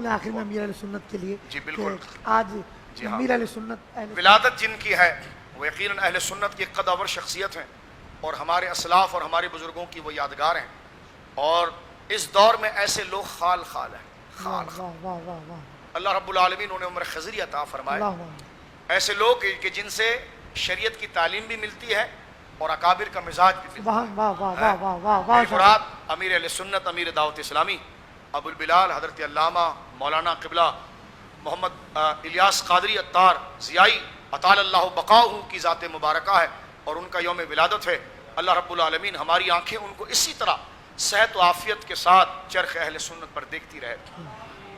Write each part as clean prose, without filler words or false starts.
لیں آخر میں امیر اہل سنت کے لیے جی بالکل آج جی ہاں امیر اہل سنت ولادت جن کی ہے وہ یقیناً اہل سنت کی قدور شخصیت ہیں اور ہمارے اسلاف اور ہمارے بزرگوں کی وہ یادگار ہیں اور اس دور میں ایسے لوگ خال خال ہیں خال خال واہ واہ واہ واہ اللہ رب العالمین انہیں عمر خضری عطا فرمائے اللہ واہ ایسے لوگ کہ جن سے شریعت کی تعلیم بھی ملتی ہے اور اکابر کا مزاج بھی ملتا واہ ہے واہ واہ واہ واہ واہ واہ میری مراد امیر اہل سنت امیر دعوت اسلامی ابو البلال حضرت علامہ مولانا قبلہ محمد الیاس قادری عطار ضیائی اطال اللہ بقاؤہ کی ذات مبارکہ ہے اور ان کا یوم ولادت ہے اللہ رب العالمین ہماری آنکھیں ان کو اسی طرح صحت و عافیت کے ساتھ چرخ اہل سنت پر دیکھتی رہے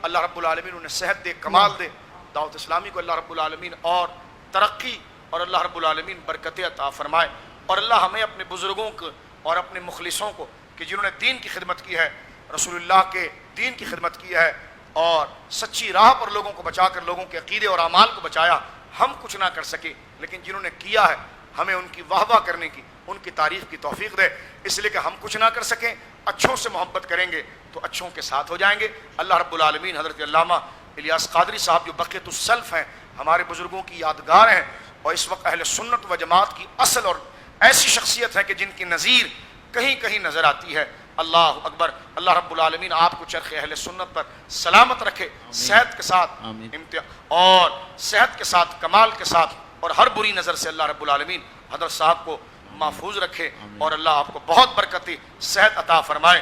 اللہ رب العالمین انہیں صحت دے کمال دے دعوت اسلامی کو اللہ رب العالمین اور ترقی اور اللہ رب العالمین برکت عطا فرمائے اور اللہ ہمیں اپنے بزرگوں کو اور اپنے مخلصوں کو کہ جنہوں نے دین کی خدمت کی ہے رسول اللہ کے دین کی خدمت کی ہے اور سچی راہ پر لوگوں کو بچا کر لوگوں کے عقیدے اور اعمال کو بچایا ہم کچھ نہ کر سکے لیکن جنہوں نے کیا ہے ہمیں ان کی واہ واہ کرنے کی ان کی تعریف کی توفیق دے اس لیے کہ ہم کچھ نہ کر سکیں اچھوں سے محبت کریں گے تو اچھوں کے ساتھ ہو جائیں گے اللہ رب العالمین حضرت علامہ الیاس قادری صاحب جو بقیت السلف ہیں ہمارے بزرگوں کی یادگار ہیں اور اس وقت اہل سنت و جماعت کی اصل اور ایسی شخصیت ہے کہ جن کی نظیر کہیں کہیں نظر آتی ہے اللہ اکبر اللہ رب العالمین آپ کو چرخ اہل سنت پر سلامت رکھے صحت کے ساتھ اور صحت کے ساتھ کمال کے ساتھ اور ہر بری نظر سے اللہ رب العالمین حضرت صاحب کو محفوظ رکھے اور اللہ آپ کو بہت برکتی صحت عطا فرمائے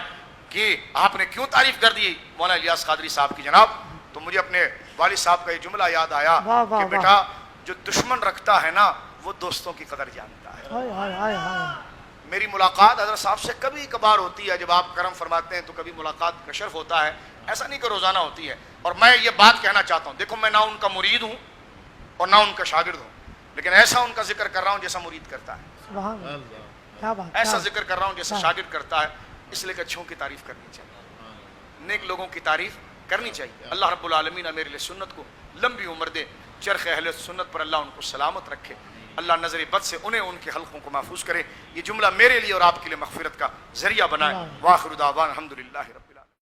کہ آپ نے کیوں تعریف کر دی مولانا الیاس قادری صاحب کی جناب تو مجھے اپنے والد صاحب کا یہ جملہ یاد آیا کہ بیٹا جو دشمن رکھتا ہے نا وہ دوستوں کی قدر جانتا ہے میری ملاقات حضرت صاحب سے کبھی کبھار ہوتی ہے جب آپ کرم فرماتے ہیں تو کبھی ملاقات کا شرف ہوتا ہے ایسا نہیں کہ روزانہ ہوتی ہے اور میں یہ بات کہنا چاہتا ہوں دیکھو میں نہ ان کا مرید ہوں اور نہ ان کا شاگرد ہوں لیکن ایسا ان کا ذکر کر رہا ہوں جیسا مرید کرتا ہے ایسا ذکر کر رہا ہوں جیسا شاگرد کرتا ہے اس لیے کہ اچھوں کی تعریف کرنی چاہیے نیک لوگوں کی تعریف کرنی چاہیے اللہ رب العالمین امیر اہل سنت کو لمبی عمر دے چرخ اہل سنت پر اللہ ان کو سلامت رکھے اللہ نظر بد سے انہیں ان کے حلقوں کو محفوظ کرے یہ جملہ میرے لیے اور آپ کے لیے مغفرت کا ذریعہ بنائے واخر دعوانا الحمدللہ رب